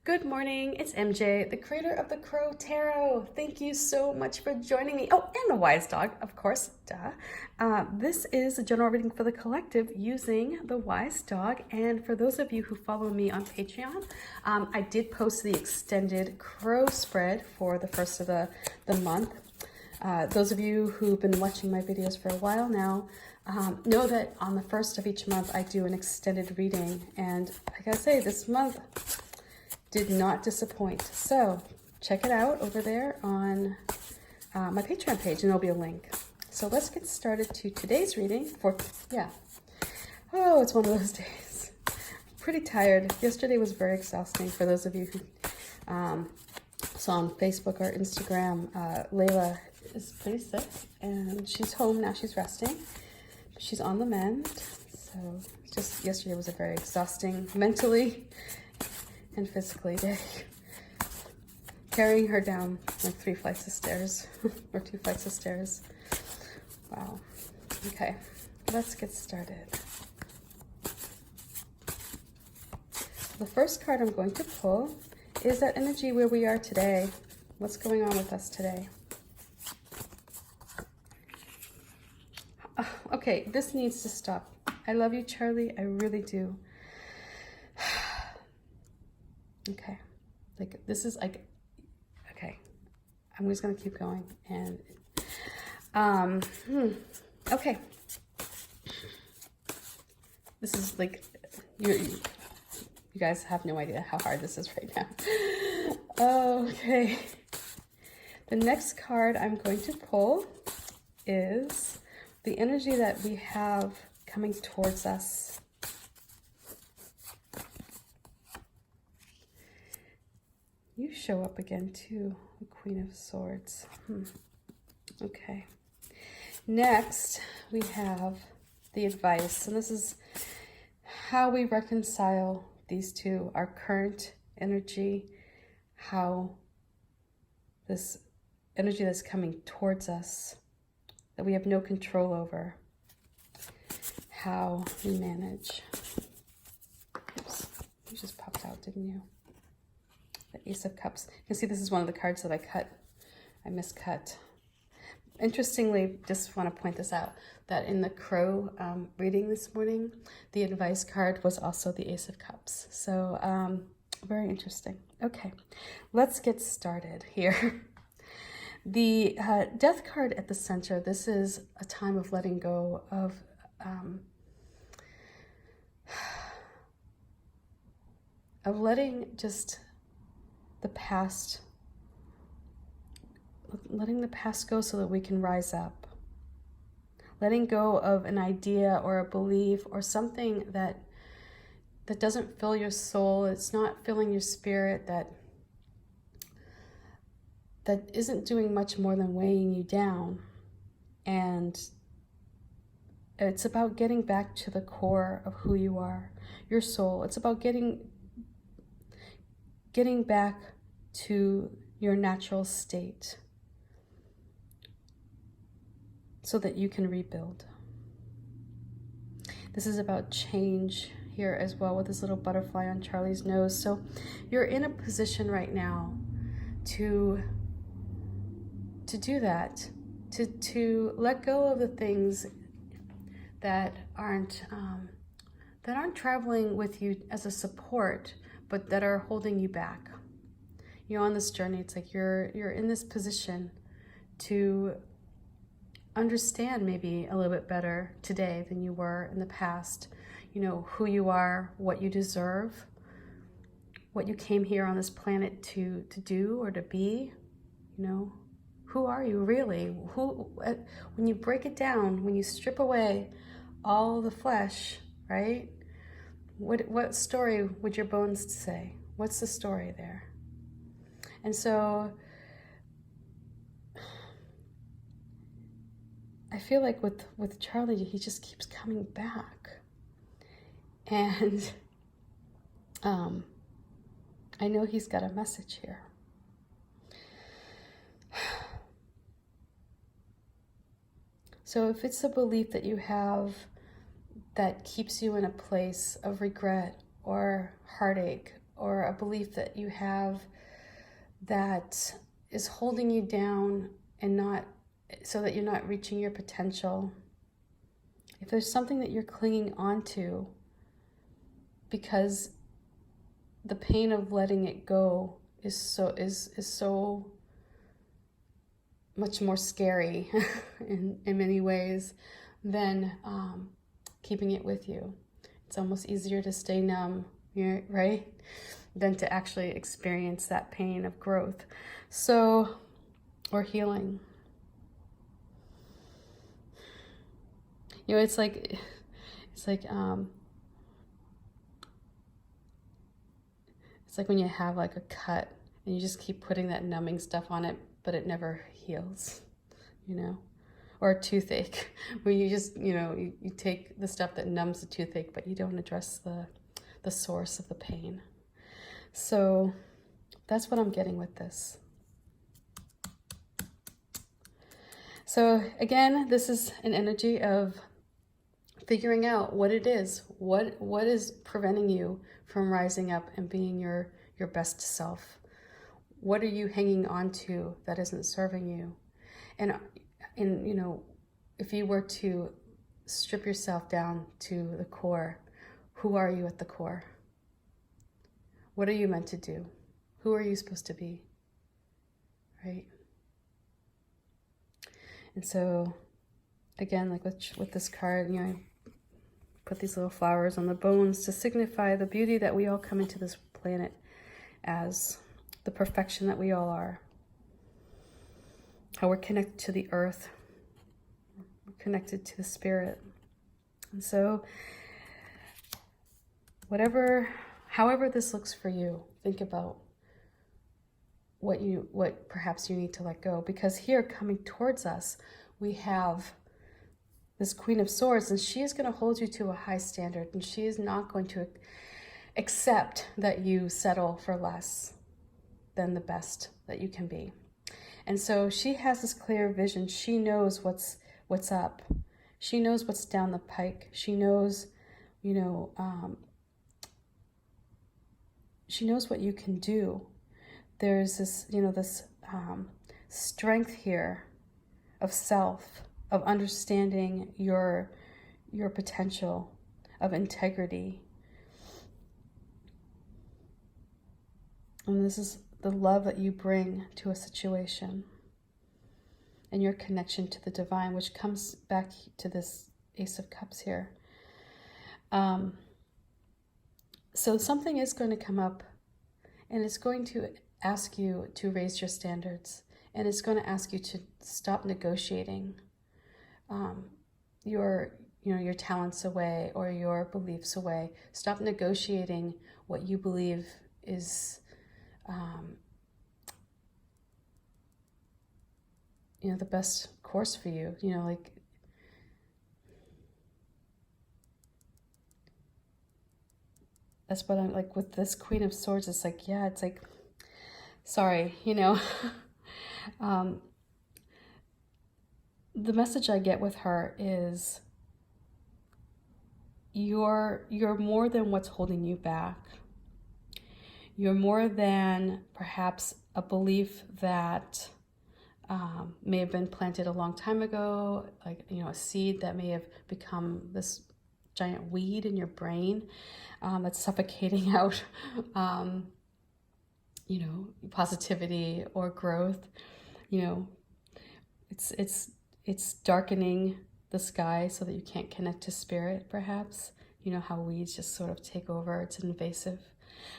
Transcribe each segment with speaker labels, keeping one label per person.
Speaker 1: Good morning, it's MJ, the creator of the Crow Tarot. Thank you so much for joining me. Oh, and the Wise Dog, of course, duh. This is a general reading for the collective using the Wise Dog. And for those of you who follow me on Patreon, I did post the extended Crow spread for the first of the month. Those of you who've been watching my videos for a while now know that on the first of each month I do an extended reading. And I gotta say, this month did not disappoint. So check it out over there on my Patreon page, and there'll be a link. So let's get started to today's reading oh, it's one of those days. Pretty tired. Yesterday was very exhausting. For those of you who saw on Facebook or Instagram, Layla is pretty sick and she's home now. She's resting. She's on the mend. So just yesterday was a very exhausting mentally and physically day. Carrying her down like 3 flights of stairs or 2 flights of stairs. Wow. Okay, let's get started. The first card I'm going to pull is that energy where we are today. What's going on with us today? Okay, this needs to stop. I love you, Charlie. I really do. Okay, like this is like, okay, I'm just gonna keep going. And okay, this is like, you guys have no idea how hard this is right now. Okay, the next card I'm going to pull is the energy that we have coming towards us. You show up again too, the Queen of Swords. Okay. Next, we have the advice, and this is how we reconcile these two, our current energy, how this energy that's coming towards us, that we have no control over, how we manage. Oops, you just popped out, didn't you? The Ace of Cups. You can see this is one of the cards that I miscut. Interestingly, just want to point this out, that in the Crow reading this morning, the advice card was also the Ace of Cups. So very interesting. Okay, let's get started here. The Death card at the center, this is a time of letting go of letting just the past, letting the past go so that we can rise up. Letting go of an idea or a belief or something that doesn't fill your soul, it's not filling your spirit, that isn't doing much more than weighing you down. And it's about getting back to the core of who you are, your soul. It's about getting back to your natural state so that you can rebuild. This is about change here as well, with this little butterfly on Charlie's nose. So you're in a position right now to do that, to let go of the things that aren't traveling with you as a support, but that are holding you back. You know, on this journey, it's like you're in this position to understand maybe a little bit better today than you were in the past. You know, who you are, what you deserve, what you came here on this planet to do or to be. You know, who are you really? When you break it down, when you strip away all the flesh, right? What story would your bones say? What's the story there? And so I feel like with Charlie, he just keeps coming back. And I know he's got a message here. So if it's a belief that you have that keeps you in a place of regret or heartache or a belief that you have that is holding you down and not so that you're not reaching your potential. If there's something that you're clinging onto because the pain of letting it go is so much more scary in many ways than keeping it with you. It's almost easier to stay numb, right? Than to actually experience that pain of growth. So, or healing. You know, it's like when you have like a cut and you just keep putting that numbing stuff on it, but it never heals, you know? Or a toothache, where you just, you take the stuff that numbs the toothache, but you don't address the source of the pain. So that's what I'm getting with this. So again, this is an energy of figuring out what it is. What is preventing you from rising up and being your best self? What are you hanging on to that isn't serving you? And if you were to strip yourself down to the core, who are you at the core? What are you meant to do? Who are you supposed to be? Right? And so, again, like with this card, I put these little flowers on the bones to signify the beauty that we all come into this planet as, the perfection that we all are. How we're connected to the earth, we're connected to the spirit. And so, however this looks for you, think about what perhaps you need to let go. Because here, coming towards us, we have this Queen of Swords, and she is going to hold you to a high standard, and she is not going to accept that you settle for less than the best that you can be. And so she has this clear vision. She knows what's up. She knows what's down the pike. She knows, she knows what you can do. There's this, this strength here of self, of understanding your potential, of integrity. And this is the love that you bring to a situation and your connection to the divine, which comes back to this Ace of Cups here. So something is going to come up, and it's going to ask you to raise your standards, and it's going to ask you to stop negotiating your talents away or your beliefs away. Stop negotiating what you believe is the best course for you. That's what I'm like with this Queen of Swords. It's like, sorry, the message I get with her is you're more than what's holding you back. You're more than perhaps a belief that may have been planted a long time ago, like, a seed that may have become this giant weed in your brain that's suffocating out, positivity or growth. It's darkening the sky so that you can't connect to spirit, perhaps. How weeds just sort of take over. It's invasive.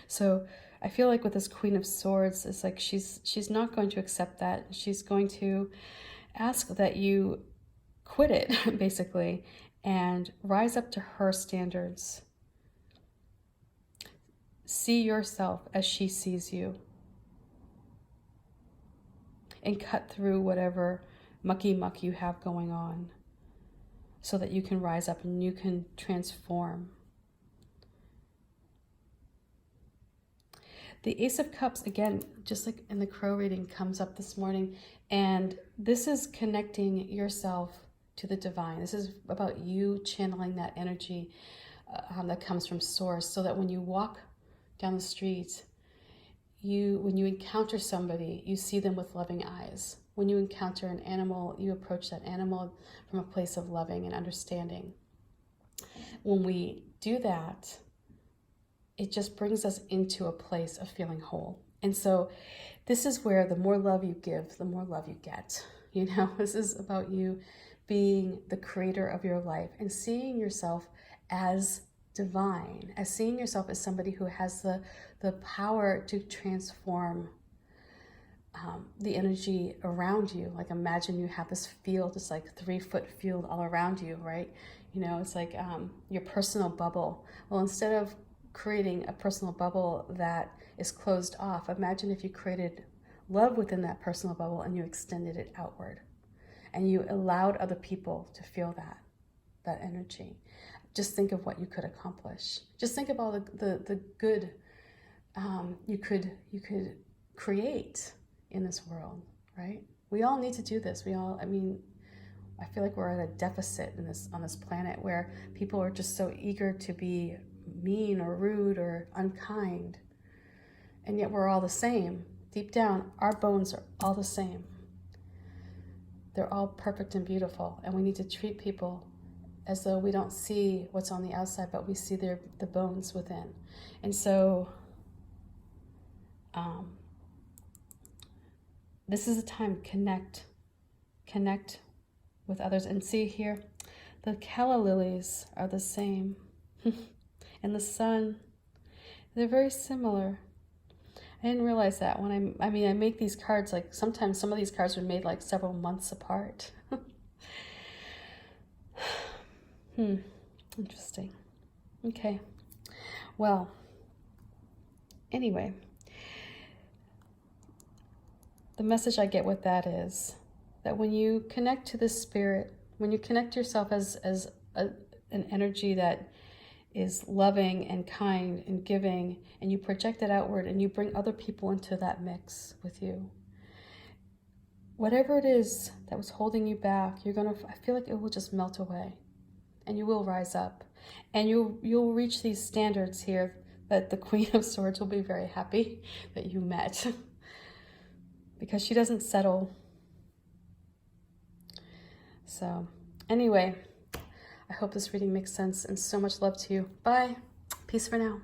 Speaker 1: So I feel like with this Queen of Swords, it's like she's not going to accept that. She's going to ask that you quit it, basically, and rise up to her standards. See yourself as she sees you, and cut through whatever mucky muck you have going on so that you can rise up and you can transform. The Ace of Cups, again, just like in the Crow reading, comes up this morning, and this is connecting yourself to the divine. This is about you channeling that energy that comes from Source, so that when you walk down the street, when you encounter somebody, you see them with loving eyes. When you encounter an animal, you approach that animal from a place of loving and understanding. When we do that, it just brings us into a place of feeling whole. And so this is where the more love you give, the more love you get. You know, this is about you being the creator of your life and seeing yourself as divine, as seeing yourself as somebody who has the power to transform the energy around you. Like, imagine you have this field, it's like 3-foot field all around you, right? You know, it's like your personal bubble. Well, instead of creating a personal bubble that is closed off, imagine if you created love within that personal bubble and you extended it outward and you allowed other people to feel that energy. Just think of what you could accomplish. Just think of all the good you could create in this world, right? We all need to do this. I feel like we're at a deficit on this planet where people are just so eager to be mean or rude or unkind. And yet we're all the same. Deep down, our bones are all the same. They're all perfect and beautiful. And we need to treat people as though we don't see what's on the outside, but we see the bones within. And so this is a time to connect with others. And see here, the calla lilies are the same. And the sun, they're very similar. I didn't realize that when I make these cards, like sometimes some of these cards were made like several months apart. Interesting. Okay. Well, anyway, the message I get with that is that when you connect to the spirit, when you connect yourself as an energy that is loving and kind and giving, and you project it outward and you bring other people into that mix with you, whatever it is that was holding you back, I feel like it will just melt away and you will rise up and you'll reach these standards here that the Queen of Swords will be very happy that you met because she doesn't settle. So anyway, I hope this reading makes sense and so much love to you. Bye. Peace for now.